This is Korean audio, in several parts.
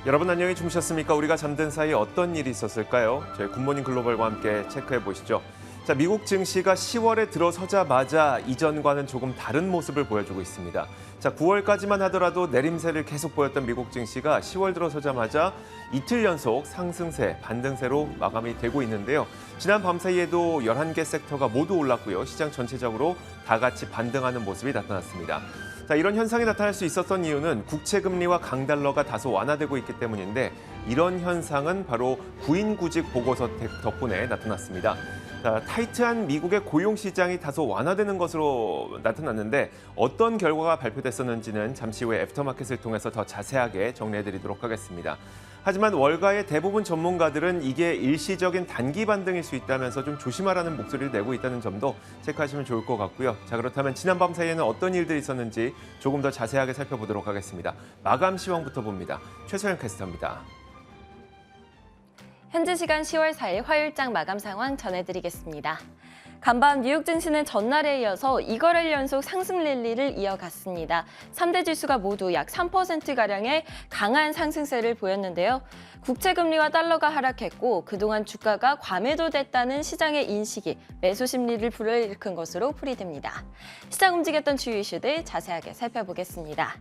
여러분 안녕히 주무셨습니까? 우리가 잠든 사이 어떤 일이 있었을까요? 저희 굿모닝 글로벌과 함께 체크해 보시죠. 자, 미국 증시가 10월에 들어서자마자 이전과는 조금 다른 모습을 보여주고 있습니다. 자, 9월까지만 하더라도 내림세를 계속 보였던 미국 증시가 10월 들어서자마자 이틀 연속 상승세, 반등세로 마감이 되고 있는데요. 지난 밤 사이에도 11개 섹터가 모두 올랐고요. 시장 전체적으로 다 같이 반등하는 모습이 나타났습니다. 자, 이런 현상이 나타날 수 있었던 이유는 국채금리와 강달러가 다소 완화되고 있기 때문인데 이런 현상은 바로 구인구직 보고서 덕분에 나타났습니다. 자, 타이트한 미국의 고용시장이 다소 완화되는 것으로 나타났는데 어떤 결과가 발표됐었는지는 잠시 후에 애프터마켓을 통해서 더 자세하게 정리해드리도록 하겠습니다. 하지만 월가의 대부분 전문가들은 이게 일시적인 단기 반등일 수 있다면서 좀 조심하라는 목소리를 내고 있다는 점도 체크하시면 좋을 것 같고요. 자, 그렇다면 지난밤 사이에는 어떤 일들이 있었는지 조금 더 자세하게 살펴보도록 하겠습니다. 마감 시황부터 봅니다. 최소영 캐스터입니다. 현지 시간 10월 4일 화요일장 마감 상황 전해드리겠습니다. 간밤 뉴욕 증시는 전날에 이어서 2거래일 연속 상승 랠리를 이어갔습니다. 3대 지수가 모두 약 3%가량의 강한 상승세를 보였는데요. 국채금리와 달러가 하락했고 그동안 주가가 과매도됐다는 시장의 인식이 매수 심리를 불러일으킨 것으로 풀이됩니다. 시장 움직였던 주요 이슈들 자세하게 살펴보겠습니다.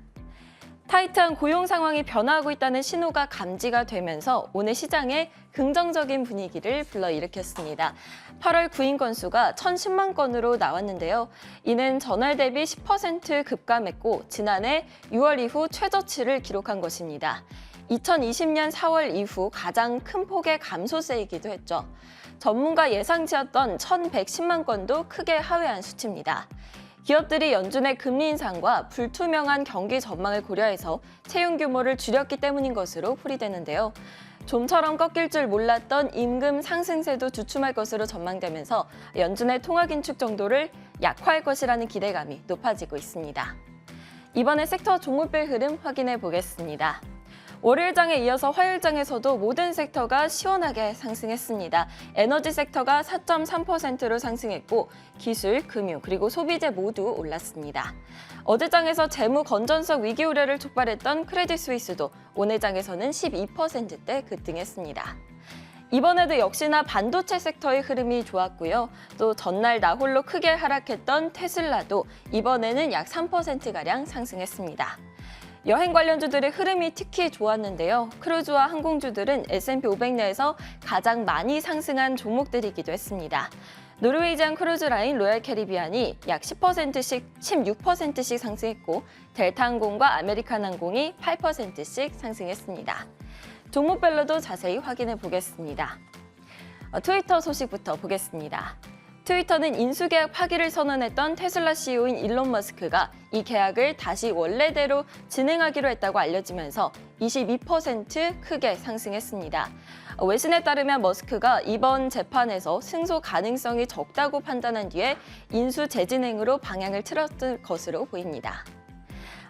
타이트한 고용 상황이 변화하고 있다는 신호가 감지가 되면서 오늘 시장에 긍정적인 분위기를 불러일으켰습니다. 8월 구인 건수가 1,010만 건으로 나왔는데요. 이는 전월 대비 10% 급감했고 지난해 6월 이후 최저치를 기록한 것입니다. 2020년 4월 이후 가장 큰 폭의 감소세이기도 했죠. 전문가 예상치였던 1,110만 건도 크게 하회한 수치입니다. 기업들이 연준의 금리 인상과 불투명한 경기 전망을 고려해서 채용 규모를 줄였기 때문인 것으로 풀이되는데요. 좀처럼 꺾일 줄 몰랐던 임금 상승세도 주춤할 것으로 전망되면서 연준의 통화 긴축 정도를 약화할 것이라는 기대감이 높아지고 있습니다. 이번에 섹터 종목별 흐름 확인해 보겠습니다. 월요일장에 이어서 화요일장에서도 모든 섹터가 시원하게 상승했습니다. 에너지 섹터가 4.3%로 상승했고 기술, 금융, 그리고 소비재 모두 올랐습니다. 어제장에서 재무 건전성 위기 우려를 촉발했던 크레딧 스위스도 오늘 장에서는 12%대 급등했습니다. 이번에도 역시나 반도체 섹터의 흐름이 좋았고요. 또 전날 나홀로 크게 하락했던 테슬라도 이번에는 약 3%가량 상승했습니다. 여행 관련주들의 흐름이 특히 좋았는데요. 크루즈와 항공주들은 S&P 500 내에서 가장 많이 상승한 종목들이기도 했습니다. 노르웨이지안 크루즈라인 로얄 캐리비안이 약 10%씩, 16%씩 상승했고 델타항공과 아메리칸 항공이 8%씩 상승했습니다. 종목별로도 자세히 확인해 보겠습니다. 트위터 소식부터 보겠습니다. 트위터는 인수계약 파기를 선언했던 테슬라 CEO인 일론 머스크가 이 계약을 다시 원래대로 진행하기로 했다고 알려지면서 22% 크게 상승했습니다. 외신에 따르면 머스크가 이번 재판에서 승소 가능성이 적다고 판단한 뒤에 인수 재진행으로 방향을 틀었을 것으로 보입니다.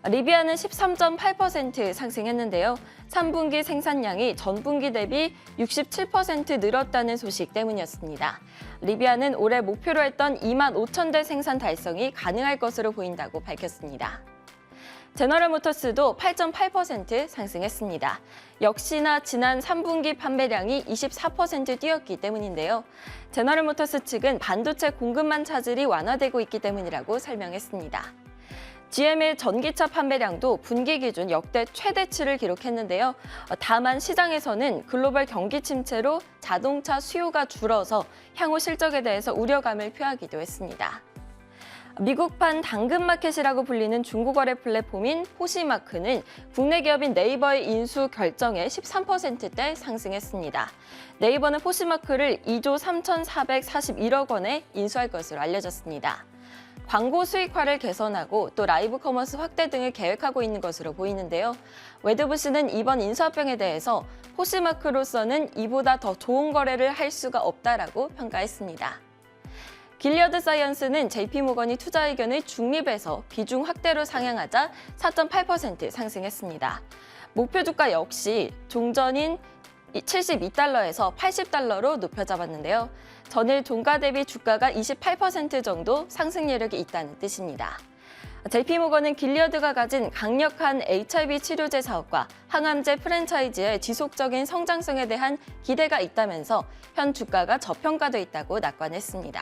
리비아는 13.8% 상승했는데요. 3분기 생산량이 전분기 대비 67% 늘었다는 소식 때문이었습니다. 리비아는 올해 목표로 했던 2만 5천 대 생산 달성이 가능할 것으로 보인다고 밝혔습니다. 제너럴 모터스도 8.8% 상승했습니다. 역시나 지난 3분기 판매량이 24% 뛰었기 때문인데요. 제너럴 모터스 측은 반도체 공급망 차질이 완화되고 있기 때문이라고 설명했습니다. GM의 전기차 판매량도 분기 기준 역대 최대치를 기록했는데요. 다만 시장에서는 글로벌 경기 침체로 자동차 수요가 줄어서 향후 실적에 대해서 우려감을 표하기도 했습니다. 미국판 당근마켓이라고 불리는 중고거래 플랫폼인 포시마크는 국내 기업인 네이버의 인수 결정에 13%대 상승했습니다. 네이버는 포시마크를 2조 3,441억 원에 인수할 것으로 알려졌습니다. 광고 수익화를 개선하고 또 라이브 커머스 확대 등을 계획하고 있는 것으로 보이는데요. 웨드부시는 이번 인수합병에 대해서 포시마크로서는 이보다 더 좋은 거래를 할 수가 없다라고 평가했습니다. 길리어드 사이언스는 JP모건이 투자 의견을 중립에서 비중 확대로 상향하자 4.8% 상승했습니다. 목표 주가 역시 종전인 72달러에서 80달러로 높여 잡았는데요. 전일 종가 대비 주가가 28% 정도 상승 여력이 있다는 뜻입니다. JP모건은 길리어드가 가진 강력한 HIV 치료제 사업과 항암제 프랜차이즈의 지속적인 성장성에 대한 기대가 있다면서 현 주가가 저평가돼 있다고 낙관했습니다.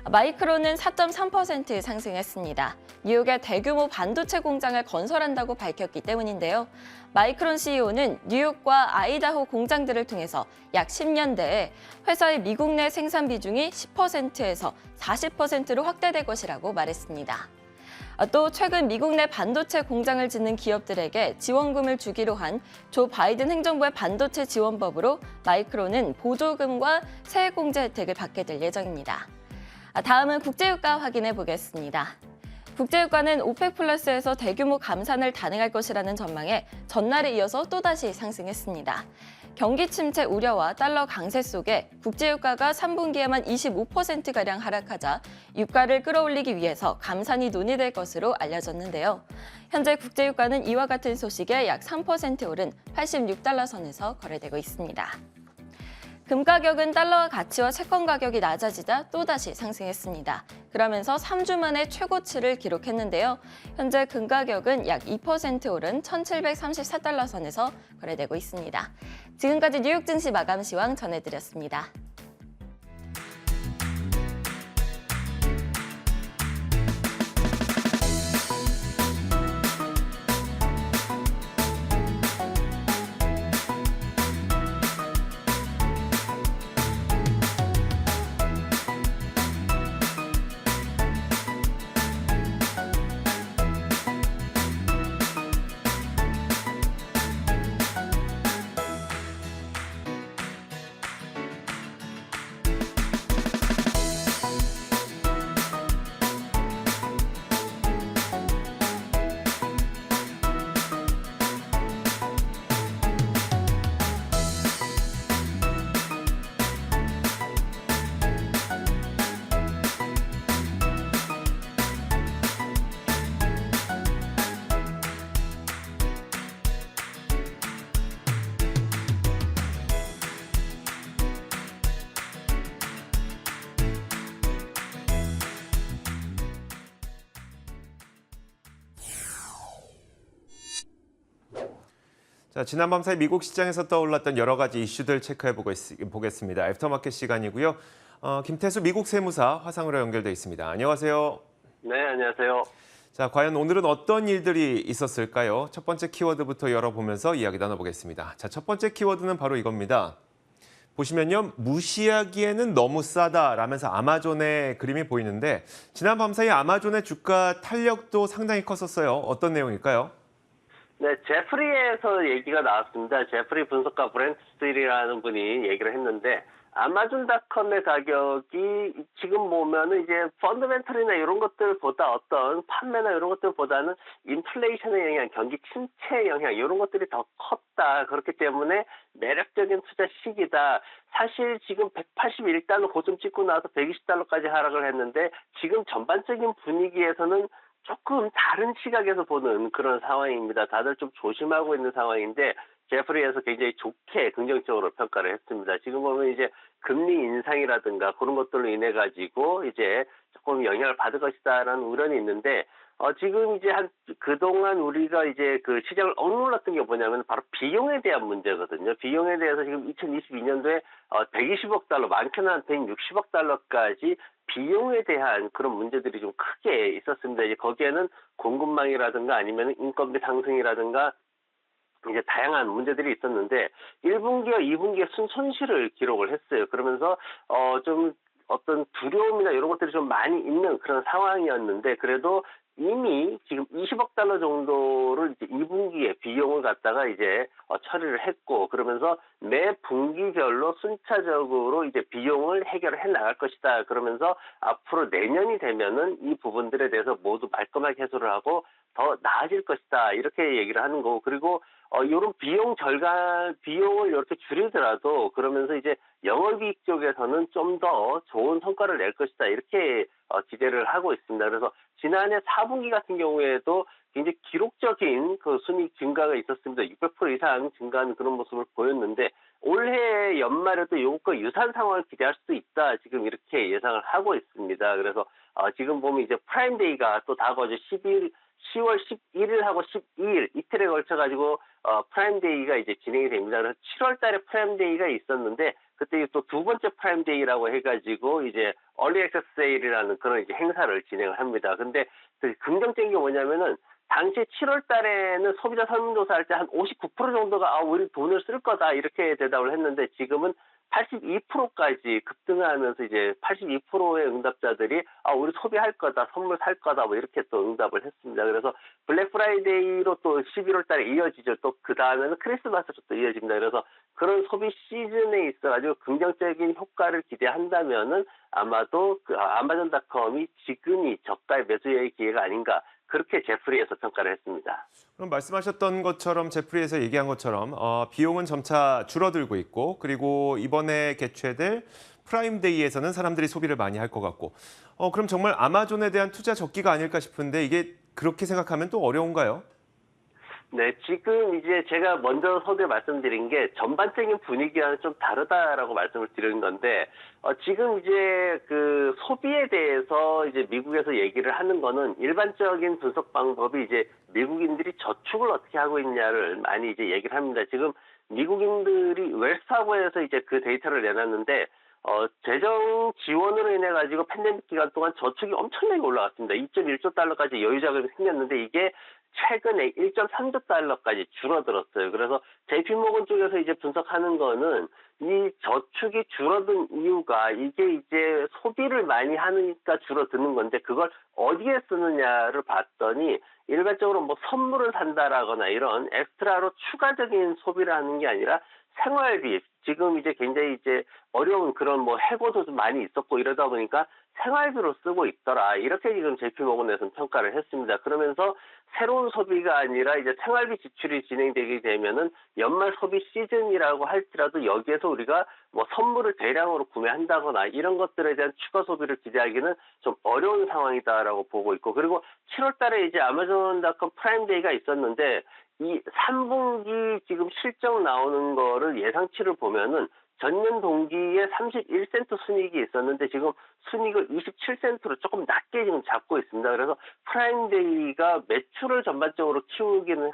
마이크론은 4.3% 상승했습니다. 뉴욕에 대규모 반도체 공장을 건설한다고 밝혔기 때문인데요. 마이크론 CEO는 뉴욕과 아이다호 공장들을 통해서 약 10년 내에 회사의 미국 내 생산 비중이 10%에서 40%로 확대될 것이라고 말했습니다. 또 최근 미국 내 반도체 공장을 짓는 기업들에게 지원금을 주기로 한 조 바이든 행정부의 반도체 지원법으로 마이크론은 보조금과 세액공제 혜택을 받게 될 예정입니다. 다음은 국제유가 확인해 보겠습니다. 국제유가는 오펙 플러스에서 대규모 감산을 단행할 것이라는 전망에 전날에 이어서 또다시 상승했습니다. 경기 침체 우려와 달러 강세 속에 국제유가가 3분기에만 25%가량 하락하자 유가를 끌어올리기 위해서 감산이 논의될 것으로 알려졌는데요. 현재 국제유가는 이와 같은 소식에 약 3% 오른 86달러 선에서 거래되고 있습니다. 금 가격은 달러와 가치와 채권 가격이 낮아지자 또다시 상승했습니다. 그러면서 3주 만에 최고치를 기록했는데요. 현재 금 가격은 약 2% 오른 1,734달러 선에서 거래되고 있습니다. 지금까지 뉴욕 증시 마감 시황 전해드렸습니다. 자, 지난 밤 사이 미국 시장에서 떠올랐던 여러 가지 이슈들 체크해 보겠습니다. 애프터마켓 시간이고요. 김태수 미국 세무사 화상으로 연결돼 있습니다. 안녕하세요. 네, 안녕하세요. 자, 과연 오늘은 어떤 일들이 있었을까요? 첫 번째 키워드부터 열어보면서 이야기 나눠보겠습니다. 자, 첫 번째 키워드는 바로 이겁니다. 보시면요, 무시하기에는 너무 싸다라면서 아마존의 그림이 보이는데 지난 밤 사이 아마존의 주가 탄력도 상당히 컸었어요. 어떤 내용일까요? 네, 제프리에서 얘기가 나왔습니다. 제프리 분석가 브렌트 스틸이라는 분이 얘기를 했는데 아마존닷컴의 가격이 지금 보면은 이제 펀더멘털이나 이런 것들보다 어떤 판매나 이런 것들보다는 인플레이션의 영향, 경기 침체의 영향 이런 것들이 더 컸다. 그렇기 때문에 매력적인 투자 시기다. 사실 지금 181달러 고점 찍고 나서 120달러까지 하락을 했는데 지금 전반적인 분위기에서는 조금 다른 시각에서 보는 그런 상황입니다. 다들 좀 조심하고 있는 상황인데 제프리에서 굉장히 좋게 긍정적으로 평가를 했습니다. 지금 보면 이제 금리 인상이라든가 그런 것들로 인해 가지고 이제 조금 영향을 받을 것이다라는 우려는 있는데 지금 이제 그동안 우리가 이제 그 시장을 억눌렀던 게 뭐냐면 바로 비용에 대한 문제거든요. 비용에 대해서 지금 2022년도에 120억 달러, 많게는 한 160억 달러까지 비용에 대한 그런 문제들이 좀 크게 있었습니다. 이제 거기에는 공급망이라든가 아니면 인건비 상승이라든가 이제 다양한 문제들이 있었는데 1분기와 2분기에 손실을 기록을 했어요. 그러면서 좀 어떤 두려움이나 이런 것들이 좀 많이 있는 그런 상황이었는데 그래도 이미 지금 20억 달러 정도를 이제 2분기에 비용을 갖다가 이제 처리를 했고 그러면서 매 분기별로 순차적으로 이제 비용을 해결을 해 나갈 것이다. 그러면서 앞으로 내년이 되면은 이 부분들에 대해서 모두 말끔하게 해소를 하고 더 나아질 것이다. 이렇게 얘기를 하는 거고 그리고 이런 비용을 이렇게 줄이더라도 그러면서 이제 영업이익 쪽에서는 좀 더 좋은 성과를 낼 것이다. 이렇게 기대를 하고 있습니다. 그래서 지난해 4분기 같은 경우에도 굉장히 기록적인 그 순이익 증가가 있었습니다. 600% 이상 증가하는 그런 모습을 보였는데 올해 연말에도 이것과 유사한 상황을 기대할 수도 있다. 지금 이렇게 예상을 하고 있습니다. 그래서 지금 보면 이제 프라임데이가 또 다가오죠. 10월 11일하고 12일 이틀에 걸쳐 가지고 프라임데이가 이제 진행이 됩니다. 그래서 7월 달에 프라임데이가 있었는데 그때 또 두 번째 프라임데이라고 해가지고 이제 얼리 액세스 세일이라는 그런 이제 행사를 진행을 합니다. 근데 그 긍정적인 게 뭐냐면은 당시 7월 달에는 소비자 설문조사할 때 한 59% 정도가 우리 돈을 쓸 거다 이렇게 대답을 했는데 지금은 82%까지 급등하면서 이제 82%의 응답자들이 우리 소비할 거다, 선물 살 거다 뭐 이렇게 또 응답을 했습니다. 그래서 블랙 프라이데이로 또 11월 달에 이어지죠. 또 그 다음에는 크리스마스로 또 이어집니다. 그래서 그런 소비 시즌에 있어가지고 긍정적인 효과를 기대한다면은 아마도 그 아마존닷컴이 지금이 저가의 매수의 기회가 아닌가. 그렇게 제프리에서 평가를 했습니다. 그럼 말씀하셨던 것처럼 제프리에서 얘기한 것처럼 비용은 점차 줄어들고 있고 그리고 이번에 개최될 프라임데이에서는 사람들이 소비를 많이 할 것 같고 그럼 정말 아마존에 대한 투자 적기가 아닐까 싶은데 이게 그렇게 생각하면 또 어려운가요? 네, 지금 이제 제가 먼저 서두에 말씀드린 게 전반적인 분위기와는 좀 다르다라고 말씀을 드린 건데, 지금 이제 그 소비에 대해서 이제 미국에서 얘기를 하는 거는 일반적인 분석 방법이 이제 미국인들이 저축을 어떻게 하고 있냐를 많이 이제 얘기를 합니다. 지금 미국인들이 웰스파고에서 이제 그 데이터를 내놨는데, 재정 지원으로 인해 가지고 팬데믹 기간 동안 저축이 엄청나게 올라갔습니다. 2.1조 달러까지 여유 자금이 생겼는데 이게 최근에 1.3조 달러까지 줄어들었어요. 그래서 JP모건 쪽에서 이제 분석하는 거는 이 저축이 줄어든 이유가 이게 이제 소비를 많이 하니까 줄어드는 건데 그걸 어디에 쓰느냐를 봤더니 일반적으로 뭐 선물을 산다라거나 이런 엑스트라로 추가적인 소비를 하는 게 아니라 생활비, 지금 이제 굉장히 이제 어려운 그런 뭐 해고도 좀 많이 있었고 이러다 보니까 생활비로 쓰고 있더라. 이렇게 지금 JP모건에서는 평가를 했습니다. 그러면서 새로운 소비가 아니라 이제 생활비 지출이 진행되게 되면은 연말 소비 시즌이라고 할지라도 여기에서 우리가 뭐 선물을 대량으로 구매한다거나 이런 것들에 대한 추가 소비를 기대하기는 좀 어려운 상황이다라고 보고 있고 그리고 7월 달에 이제 아마존닷컴 프라임데이가 있었는데 이 3분기 지금 실적 나오는 거를 예상치를 보면은 전년 동기에 31센트 순이익이 있었는데 지금 순이익을 27센트로 조금 낮게 지금 잡고 있습니다. 그래서 프라임데이가 매출을 전반적으로 키우기는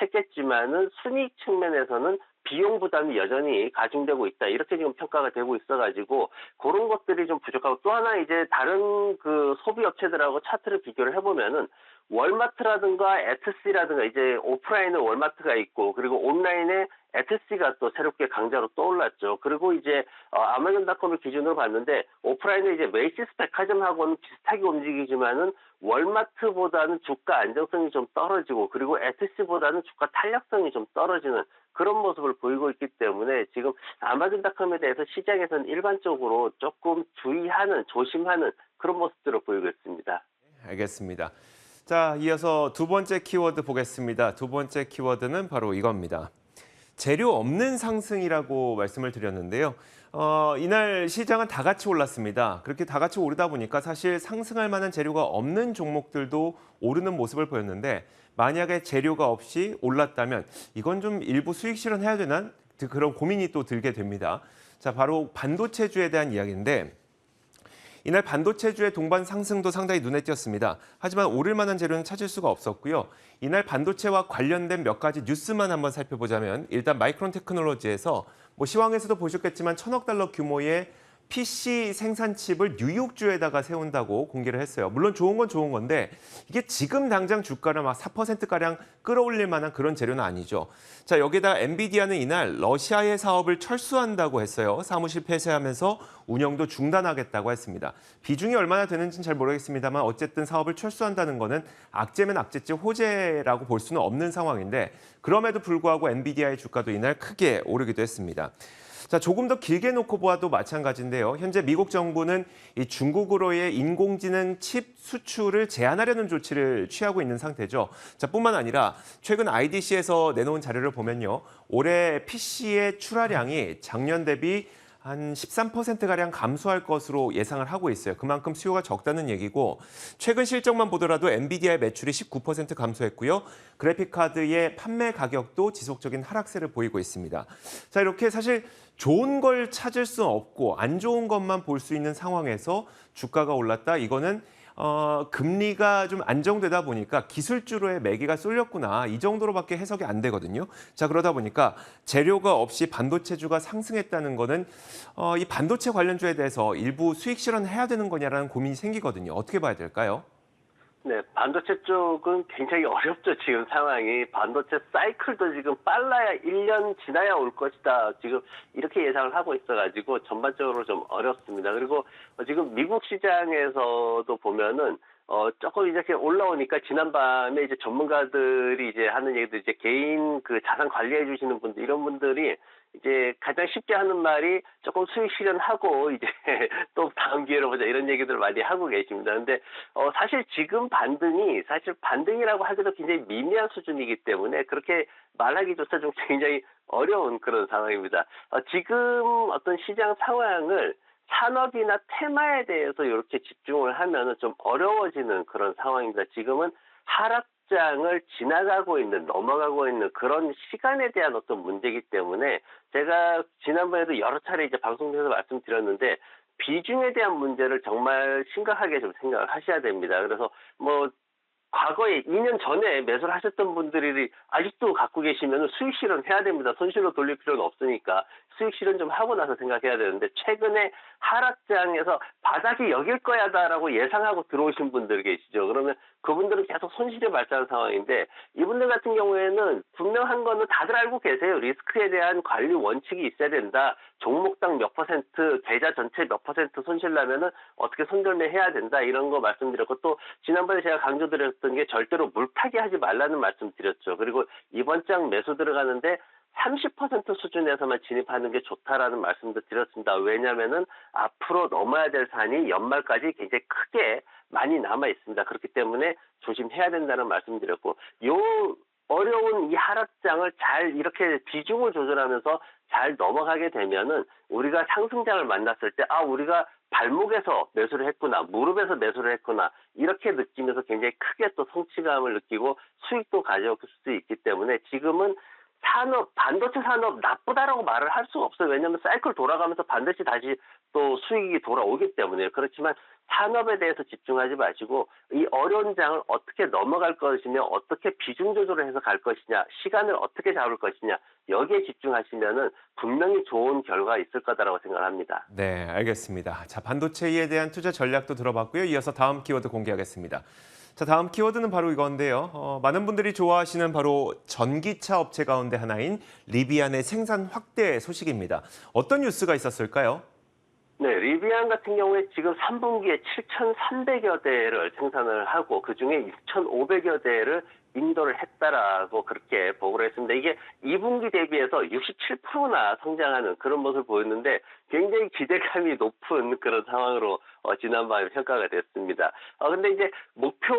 했겠지만은 순이익 측면에서는 비용 부담이 여전히 가중되고 있다. 이렇게 지금 평가가 되고 있어가지고 그런 것들이 좀 부족하고 또 하나 이제 다른 그 소비 업체들하고 차트를 비교를 해보면은 월마트라든가 에트시라든가 이제 오프라인에 월마트가 있고 그리고 온라인에 에트시가 또 새롭게 강자로 떠올랐죠. 그리고 이제 아마존닷컴을 기준으로 봤는데 오프라인에 이제 메이시스 백화점하고는 비슷하게 움직이지만은 월마트보다는 주가 안정성이 좀 떨어지고 그리고 에트시보다는 주가 탄력성이 좀 떨어지는 그런 모습을 보이고 있기 때문에 지금 아마존닷컴에 대해서 시장에서는 일반적으로 조금 조심하는 그런 모습들을 보이고 있습니다. 알겠습니다. 자, 이어서 두 번째 키워드 보겠습니다. 두 번째 키워드는 바로 이겁니다. 재료 없는 상승이라고 말씀을 드렸는데요. 이날 시장은 다 같이 올랐습니다. 그렇게 다 같이 오르다 보니까 사실 상승할 만한 재료가 없는 종목들도 오르는 모습을 보였는데 만약에 재료가 없이 올랐다면 이건 좀 일부 수익 실현해야 되나? 그런 고민이 또 들게 됩니다. 자, 바로 반도체주에 대한 이야기인데 이날 반도체주의 동반 상승도 상당히 눈에 띄었습니다. 하지만 오를 만한 재료는 찾을 수가 없었고요. 이날 반도체와 관련된 몇 가지 뉴스만 한번 살펴보자면 일단 마이크론 테크놀로지에서 시황에서도 보셨겠지만 1,000억 달러 규모의 PC 생산칩을 뉴욕주에다가 세운다고 공개를 했어요. 물론 좋은 건 좋은 건데 이게 지금 당장 주가를 막 4%가량 끌어올릴 만한 그런 재료는 아니죠. 자, 여기다 엔비디아는 이날 러시아의 사업을 철수한다고 했어요. 사무실 폐쇄하면서 운영도 중단하겠다고 했습니다. 비중이 얼마나 되는지는 잘 모르겠습니다만 어쨌든 사업을 철수한다는 거는 악재면 악재지 호재라고 볼 수는 없는 상황인데 그럼에도 불구하고 엔비디아의 주가도 이날 크게 오르기도 했습니다. 자, 조금 더 길게 놓고 보아도 마찬가지인데요. 현재 미국 정부는 이 중국으로의 인공지능 칩 수출을 제한하려는 조치를 취하고 있는 상태죠. 자, 뿐만 아니라 최근 IDC에서 내놓은 자료를 보면요. 올해 PC의 출하량이 작년 대비 한 13%가량 감소할 것으로 예상을 하고 있어요. 그만큼 수요가 적다는 얘기고 최근 실적만 보더라도 엔비디아의 매출이 19% 감소했고요. 그래픽카드의 판매 가격도 지속적인 하락세를 보이고 있습니다. 자, 이렇게 사실 좋은 걸 찾을 수 없고 안 좋은 것만 볼 수 있는 상황에서 주가가 올랐다. 이거는 금리가 좀 안정되다 보니까 기술주로의 매기가 쏠렸구나. 이 정도로밖에 해석이 안 되거든요. 자, 그러다 보니까 재료가 없이 반도체주가 상승했다는 거는 이 반도체 관련주에 대해서 일부 수익 실현해야 되는 거냐라는 고민이 생기거든요. 어떻게 봐야 될까요? 네, 반도체 쪽은 굉장히 어렵죠, 지금 상황이. 반도체 사이클도 지금 빨라야 1년 지나야 올 것이다. 지금 이렇게 예상을 하고 있어가지고 전반적으로 좀 어렵습니다. 그리고 지금 미국 시장에서도 보면은 조금 이렇게 올라오니까 지난밤에 이제 전문가들이 이제 하는 얘기도 이제 개인 그 자산 관리해 주시는 분들, 이런 분들이 이제 가장 쉽게 하는 말이 조금 수익 실현하고 이제 또 다음 기회로 보자, 이런 얘기들을 많이 하고 계십니다. 근데 사실 지금 반등이 사실 반등이라고 하기도 굉장히 미미한 수준이기 때문에 그렇게 말하기조차 좀 굉장히 어려운 그런 상황입니다. 지금 어떤 시장 상황을 산업이나 테마에 대해서 이렇게 집중을 하면은 좀 어려워지는 그런 상황입니다. 지금은 하락장을 지나가고 있는, 넘어가고 있는 그런 시간에 대한 어떤 문제이기 때문에 제가 지난번에도 여러 차례 이제 방송에서 말씀드렸는데 비중에 대한 문제를 정말 심각하게 좀 생각을 하셔야 됩니다. 그래서 뭐 과거에 2년 전에 매수를 하셨던 분들이 아직도 갖고 계시면 수익 실현해야 됩니다. 손실로 돌릴 필요는 없으니까 수익 실현 좀 하고 나서 생각해야 되는데, 최근에 하락장에서 바닥이 여길 거야다라고 예상하고 들어오신 분들 계시죠. 그러면 그분들은 계속 손실이 발생하는 상황인데, 이분들 같은 경우에는 분명한 거는 다들 알고 계세요. 리스크에 대한 관리 원칙이 있어야 된다. 종목당 몇 퍼센트, 계좌 전체 몇 퍼센트 손실 나면은 어떻게 손절매해야 된다. 이런 거 말씀드렸고, 또 지난번에 제가 강조드렸던 게 절대로 물타기 하지 말라는 말씀 드렸죠. 그리고 이번 장 매수 들어가는데 30% 수준에서만 진입하는 게 좋다라는 말씀도 드렸습니다. 왜냐하면은 앞으로 넘어야 될 산이 연말까지 굉장히 크게 많이 남아 있습니다. 그렇기 때문에 조심해야 된다는 말씀드렸고, 요 어려운 이 하락장을 잘 이렇게 비중을 조절하면서 잘 넘어가게 되면은 우리가 상승장을 만났을 때 우리가 발목에서 매수를 했구나, 무릎에서 매수를 했구나, 이렇게 느끼면서 굉장히 크게 또 성취감을 느끼고 수익도 가져올 수 있기 때문에 지금은 반도체 산업 나쁘다라고 말을 할 수가 없어요. 왜냐하면 사이클 돌아가면서 반드시 다시 또 수익이 돌아오기 때문에. 그렇지만 산업에 대해서 집중하지 마시고 이 어려운 장을 어떻게 넘어갈 것이며 어떻게 비중 조절을 해서 갈 것이냐, 시간을 어떻게 잡을 것이냐, 여기에 집중하시면은 분명히 좋은 결과가 있을 거다라고 생각합니다. 네, 알겠습니다. 자, 반도체에 대한 투자 전략도 들어봤고요. 이어서 다음 키워드 공개하겠습니다. 자, 다음 키워드는 바로 이건데요. 많은 분들이 좋아하시는 바로 전기차 업체 가운데 하나인 리비안의 생산 확대 소식입니다. 어떤 뉴스가 있었을까요? 네, 리비안 같은 경우에 지금 3분기에 7,300여 대를 생산을 하고 그중에 6,500여 대를 인도를 했다라고 그렇게 보고를 했습니다. 이게 2분기 대비해서 67%나 성장하는 그런 모습을 보였는데 굉장히 기대감이 높은 그런 상황으로 지난밤에 평가가 됐습니다. 근데 이제 목표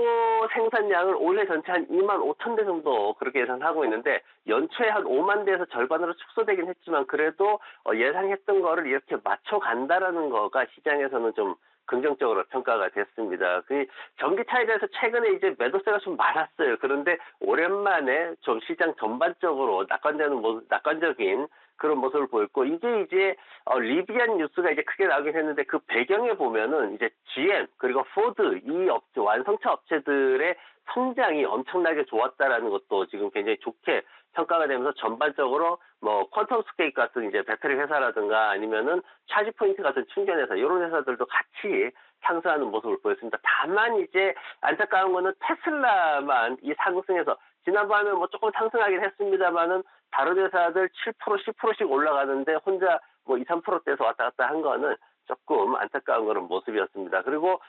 생산량을 올해 전체 한 2만 5천 대 정도 그렇게 예상하고 있는데 연초에 한 5만 대에서 절반으로 축소되긴 했지만 그래도 예상했던 거를 이렇게 맞춰간다라는 거가 시장에서는 좀 긍정적으로 평가가 됐습니다. 그 전기차에 대해서 최근에 이제 매도세가 좀 많았어요. 그런데 오랜만에 좀 시장 전반적으로 낙관적인 그런 모습을 보였고, 이제 리비안 뉴스가 이제 크게 나오긴 했는데 그 배경에 보면은 이제 GM 그리고 포드 이 업체, 완성차 업체들의 성장이 엄청나게 좋았다라는 것도 지금 굉장히 좋게 평가가 되면서 전반적으로 뭐 퀀텀 스케이크 같은 이제 배터리 회사라든가 아니면은 차지 포인트 같은 충전 회사, 이런 회사들도 같이 상승하는 모습을 보였습니다. 다만 이제 안타까운 거는 테슬라만 이 상승에서 지난밤에 뭐 조금 상승하긴 했습니다만은 다른 회사들 7%, 10%씩 올라가는데 혼자 뭐 2, 3%대에서 왔다 갔다 한 거는 조금 안타까운 그런 모습이었습니다. 그리고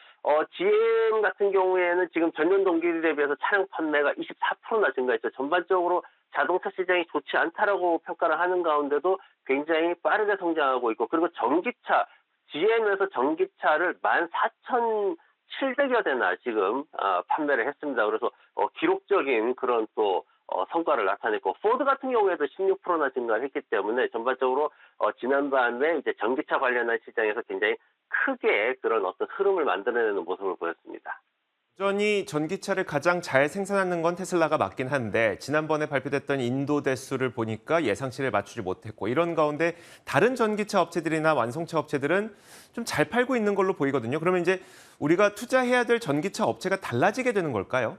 GM 같은 경우에는 지금 전년 동기 대비해서 차량 판매가 24%나 증가했죠. 전반적으로 자동차 시장이 좋지 않다라고 평가를 하는 가운데도 굉장히 빠르게 성장하고 있고, 그리고 전기차, GM에서 전기차를 14,700여 대나 지금 판매를 했습니다. 그래서 기록적인 그런 또 성과를 나타냈고 포드 같은 경우에도 16%나 증가했기 때문에 전반적으로 지난번에 이제 전기차 관련한 시장에서 굉장히 크게 그런 어떤 흐름을 만들어내는 모습을 보였습니다. 여전히 전기차를 가장 잘 생산하는 건 테슬라가 맞긴 한데 지난번에 발표됐던 인도 대수를 보니까 예상치를 맞추지 못했고 이런 가운데 다른 전기차 업체들이나 완성차 업체들은 좀 잘 팔고 있는 걸로 보이거든요. 그러면 이제 우리가 투자해야 될 전기차 업체가 달라지게 되는 걸까요?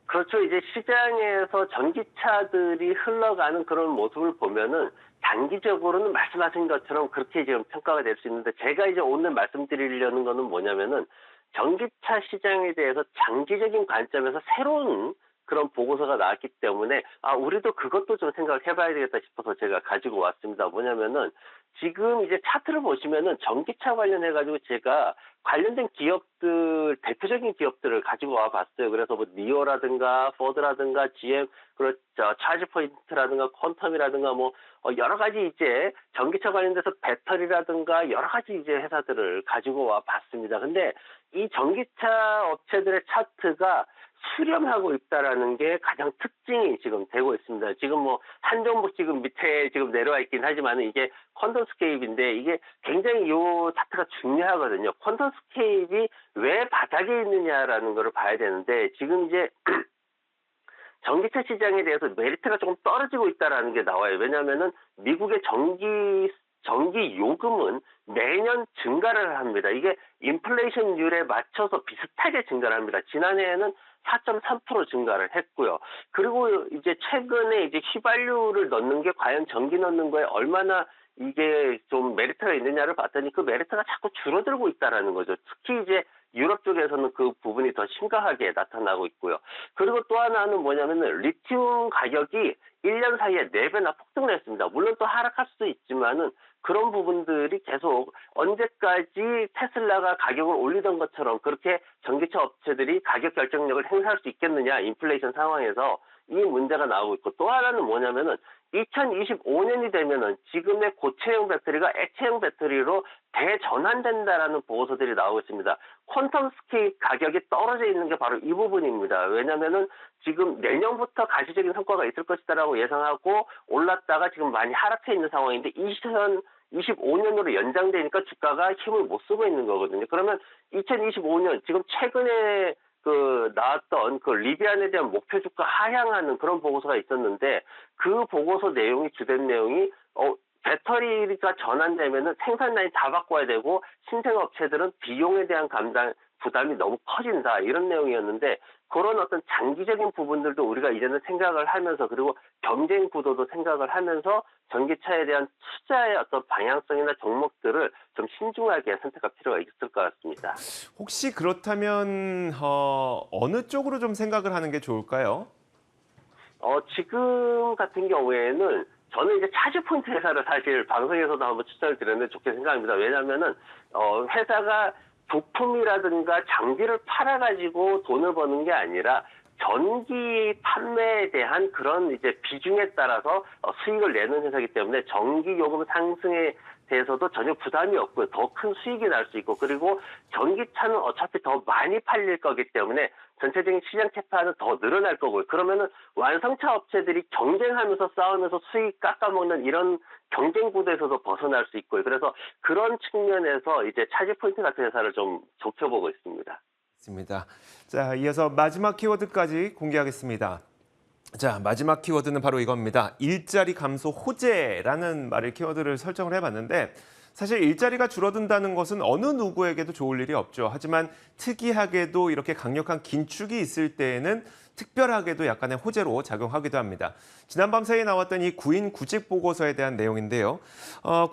그렇죠. 이제 시장에서 전기차들이 흘러가는 그런 모습을 보면은 단기적으로는 말씀하신 것처럼 그렇게 지금 평가가 될 수 있는데 제가 이제 오늘 말씀드리려는 거는 뭐냐면은 전기차 시장에 대해서 장기적인 관점에서 새로운 그런 보고서가 나왔기 때문에 우리도 그것도 좀 생각을 해봐야 되겠다 싶어서 제가 가지고 왔습니다. 뭐냐면은 지금 이제 차트를 보시면은 전기차 관련해가지고 제가 관련된 기업들, 대표적인 기업들을 가지고 와봤어요. 그래서 뭐 니오라든가 포드라든가 GM, 그리고 차지포인트라든가 퀀텀이라든가 뭐 여러 가지 이제 전기차 관련돼서 배터리라든가 여러 가지 이제 회사들을 가지고 와봤습니다. 근데 이 전기차 업체들의 차트가 수렴하고 있다라는 게 가장 특징이 지금 되고 있습니다. 지금 뭐 한 종목 지금 밑에 지금 내려와 있긴 하지만 이게 퀀텀스케이프인데 이게 굉장히 요 차트가 중요하거든요. 퀀텀스케이프이 왜 바닥에 있느냐라는 거를 봐야 되는데 지금 이제 전기차 시장에 대해서 메리트가 조금 떨어지고 있다라는 게 나와요. 왜냐하면은 미국의 전기 요금은 매년 증가를 합니다. 이게 인플레이션율에 맞춰서 비슷하게 증가를 합니다. 지난해에는 4.3% 증가를 했고요. 그리고 이제 최근에 이제 휘발유를 넣는 게 과연 전기 넣는 거에 얼마나 이게 좀 메리트가 있느냐를 봤더니 그 메리트가 자꾸 줄어들고 있다라는 거죠. 특히 이제 유럽 쪽에서는 그 부분이 더 심각하게 나타나고 있고요. 그리고 또 하나는 뭐냐면은 리튬 가격이 1년 사이에 4배나 폭등을 했습니다. 물론 또 하락할 수도 있지만은 그런 부분들이 계속 언제까지 테슬라가 가격을 올리던 것처럼 그렇게 전기차 업체들이 가격 결정력을 행사할 수 있겠느냐, 인플레이션 상황에서 이 문제가 나오고 있고 또 하나는 뭐냐면은 2025년이 되면은 지금의 고체형 배터리가 액체형 배터리로 대전환된다라는 보고서들이 나오고 있습니다. 퀀텀 스케일 가격이 떨어져 있는 게 바로 이 부분입니다. 왜냐면은 지금 내년부터 가시적인 성과가 있을 것이다라고 예상하고 올랐다가 지금 많이 하락해 있는 상황인데 2025년으로 연장되니까 주가가 힘을 못 쓰고 있는 거거든요. 그러면 2025년 지금 최근에 나왔던 리비안에 대한 목표 주가 하향하는 그런 보고서가 있었는데 그 보고서 내용이 주된 내용이 배터리가 전환되면은 생산 라인 다 바꿔야 되고 신생업체들은 비용에 대한 부담이 너무 커진다 이런 내용이었는데 그런 어떤 장기적인 부분들도 우리가 이제는 생각을 하면서 그리고 경쟁 구도도 생각을 하면서 전기차에 대한 투자의 어떤 방향성이나 종목들을 좀 신중하게 선택할 필요가 있을 것 같습니다. 혹시 그렇다면 어느 쪽으로 좀 생각을 하는 게 좋을까요? 지금 같은 경우에는 저는 이제 차지포인트 회사를 사실 방송에서도 한번 추천을 드렸는데 좋게 생각합니다. 왜냐하면은 회사가 부품이라든가 장비를 팔아가지고 돈을 버는 게 아니라 전기 판매에 대한 그런 이제 비중에 따라서 수익을 내는 회사이기 때문에 전기 요금 상승에 대해서도 전혀 부담이 없고요. 더 큰 수익이 날 수 있고 그리고 전기차는 어차피 더 많이 팔릴 거기 때문에 전체적인 시장 캐파는 더 늘어날 거고요. 그러면은 완성차 업체들이 경쟁하면서 싸우면서 수익 깎아먹는 이런 경쟁 구도에서도 벗어날 수 있고요. 그래서 그런 측면에서 이제 차지포인트 같은 회사를 좀 좋게 보고 있습니다. 있습니다. 자, 이어서 마지막 키워드까지 공개하겠습니다. 자, 마지막 키워드는 바로 이겁니다. 일자리 감소 호재라는 말을 키워드를 설정을 해봤는데 사실 일자리가 줄어든다는 것은 어느 누구에게도 좋을 일이 없죠. 하지만 특이하게도 이렇게 강력한 긴축이 있을 때에는 특별하게도 약간의 호재로 작용하기도 합니다. 지난밤 사이에 나왔던 이 구인 구직 보고서에 대한 내용인데요.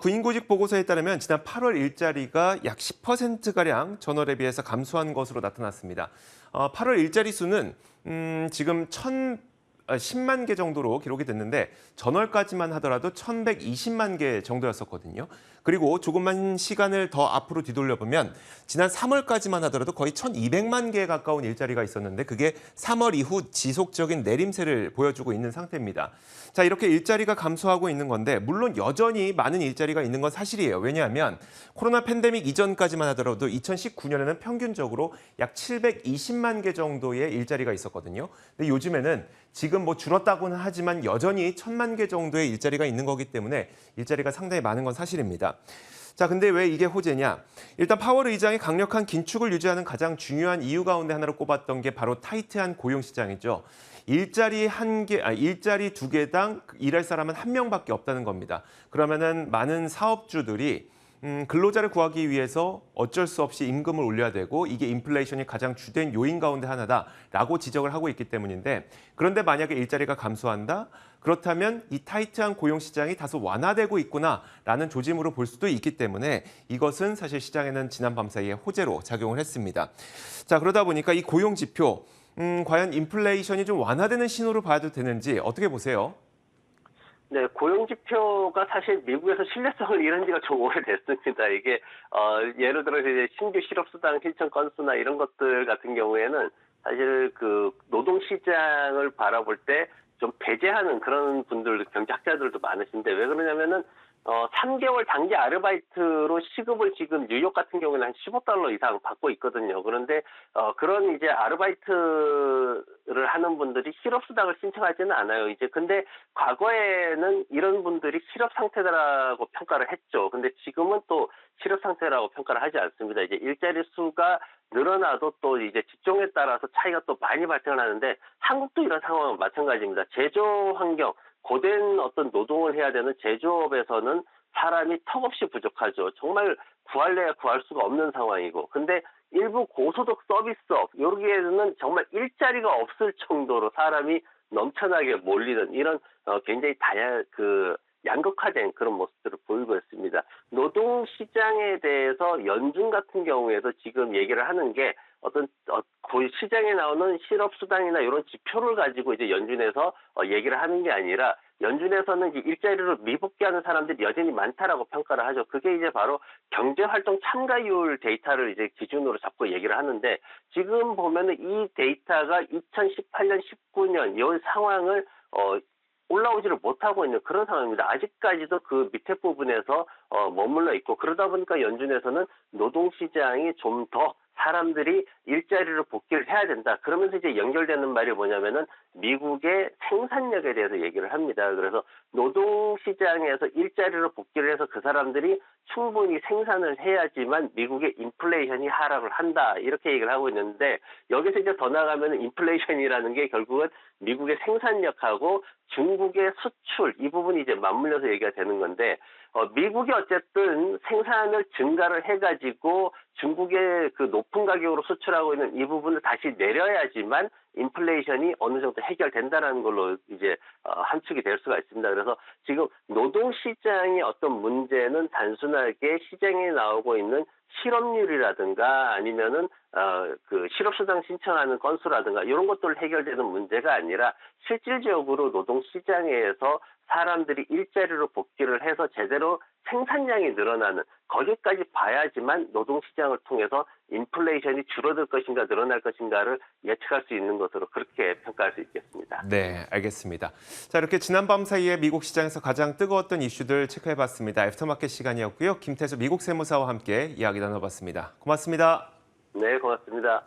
구인 구직 보고서에 따르면 지난 8월 일자리가 약 10%가량 전월에 비해서 감소한 것으로 나타났습니다. 8월 일자리 수는 지금 10만 개 정도로 기록이 됐는데 전월까지만 하더라도 1,120만 개 정도였었거든요. 그리고 조금만 시간을 더 앞으로 뒤돌려보면 지난 3월까지만 하더라도 거의 1,200만 개에 가까운 일자리가 있었는데 그게 3월 이후 지속적인 내림세를 보여주고 있는 상태입니다. 자, 이렇게 일자리가 감소하고 있는 건데 물론 여전히 많은 일자리가 있는 건 사실이에요. 왜냐하면 코로나 팬데믹 이전까지만 하더라도 2019년에는 평균적으로 약 720만 개 정도의 일자리가 있었거든요. 근데 요즘에는 지금 뭐 줄었다고는 하지만 여전히 1,000만 개 정도의 일자리가 있는 거기 때문에 일자리가 상당히 많은 건 사실입니다. 자, 근데 왜 이게 호재냐? 일단 파월 의장이 강력한 긴축을 유지하는 가장 중요한 이유 가운데 하나로 꼽았던 게 바로 타이트한 고용 시장이죠. 일자리 일자리 2개당 일할 사람은 1명밖에 없다는 겁니다. 그러면은 많은 사업주들이 근로자를 구하기 위해서 어쩔 수 없이 임금을 올려야 되고 이게 인플레이션이 가장 주된 요인 가운데 하나다라고 지적을 하고 있기 때문인데 그런데 만약에 일자리가 감소한다? 그렇다면 이 타이트한 고용 시장이 다소 완화되고 있구나라는 조짐으로 볼 수도 있기 때문에 이것은 사실 시장에는 지난 밤 사이에 호재로 작용을 했습니다. 자, 그러다 보니까 이 고용 지표 과연 인플레이션이 좀 완화되는 신호로 봐도 되는지 어떻게 보세요? 네, 고용 지표가 사실 미국에서 신뢰성을 잃은 지가 좀 오래됐습니다. 이게 예를 들어서 이제 신규 실업수당 신청 건수나 이런 것들 같은 경우에는 사실 그 노동 시장을 바라볼 때 좀 배제하는 그런 분들, 경제학자들도 많으신데 왜 그러냐면은 3개월 단기 아르바이트로 시급을 지금 뉴욕 같은 경우에는 한 $15 이상 받고 있거든요. 그런데 그런 이제 아르바이트를 하는 분들이 실업수당을 신청하지는 않아요. 이제 근데 과거에는 이런 분들이 실업 상태라고 평가를 했죠. 근데 지금은 또 실업 상태라고 평가를 하지 않습니다. 이제 일자리 수가 늘어나도 또 이제 직종에 따라서 차이가 또 많이 발생을 하는데 한국도 이런 상황은 마찬가지입니다. 제조 환경, 고된 어떤 노동을 해야 되는 제조업에서는 사람이 턱없이 부족하죠. 정말 구할래야 구할 수가 없는 상황이고. 근데 일부 고소득 서비스업, 여기에는 정말 일자리가 없을 정도로 사람이 넘쳐나게 몰리는 이런 굉장히 양극화된 그런 모습들을 보이고 있습니다. 노동시장에 대해서 연준 같은 경우에도 지금 얘기를 하는 게 시장에 나오는 실업수당이나 이런 지표를 가지고 이제 연준에서 얘기를 하는 게 아니라 연준에서는 이제 일자리로 미복귀하는 사람들이 여전히 많다라고 평가를 하죠. 그게 이제 바로 경제활동 참가율 데이터를 이제 기준으로 잡고 얘기를 하는데 지금 보면은 이 데이터가 2018년, 19년 이 상황을 올라오지를 못하고 있는 그런 상황입니다. 아직까지도 그 밑에 부분에서 머물러 있고 그러다 보니까 연준에서는 노동시장이 좀 더 사람들이 일자리로 복귀를 해야 된다. 그러면서 이제 연결되는 말이 뭐냐면은 미국의 생산력에 대해서 얘기를 합니다. 그래서 노동시장에서 일자리로 복귀를 해서 그 사람들이 충분히 생산을 해야지만 미국의 인플레이션이 하락을 한다. 이렇게 얘기를 하고 있는데 여기서 이제 더 나가면 인플레이션이라는 게 결국은 미국의 생산력하고 중국의 수출 이 부분이 이제 맞물려서 얘기가 되는 건데 미국이 어쨌든 생산을 증가를 해가지고 중국의 그 높은 가격으로 수출하고 있는 이 부분을 다시 내려야지만 인플레이션이 어느 정도 해결된다는 걸로 이제 함축이 될 수가 있습니다. 그래서 지금 노동시장의 어떤 문제는 단순하게 시장에 나오고 있는 실업률이라든가 아니면은 그 실업수당 신청하는 건수라든가 이런 것들 해결되는 문제가 아니라 실질적으로 노동시장에서 사람들이 일자리로 복귀를 해서 제대로 생산량이 늘어나는 거기까지 봐야지만 노동시장을 통해서 인플레이션이 줄어들 것인가 늘어날 것인가를 예측할 수 있는 것으로 그렇게 평가할 수 있겠습니다. 네, 알겠습니다. 자, 이렇게 지난밤 사이에 미국 시장에서 가장 뜨거웠던 이슈들 체크해봤습니다. 애프터마켓 시간이었고요. 김태수 미국 세무사와 함께 이야기 나눠봤습니다. 고맙습니다. 네, 고맙습니다.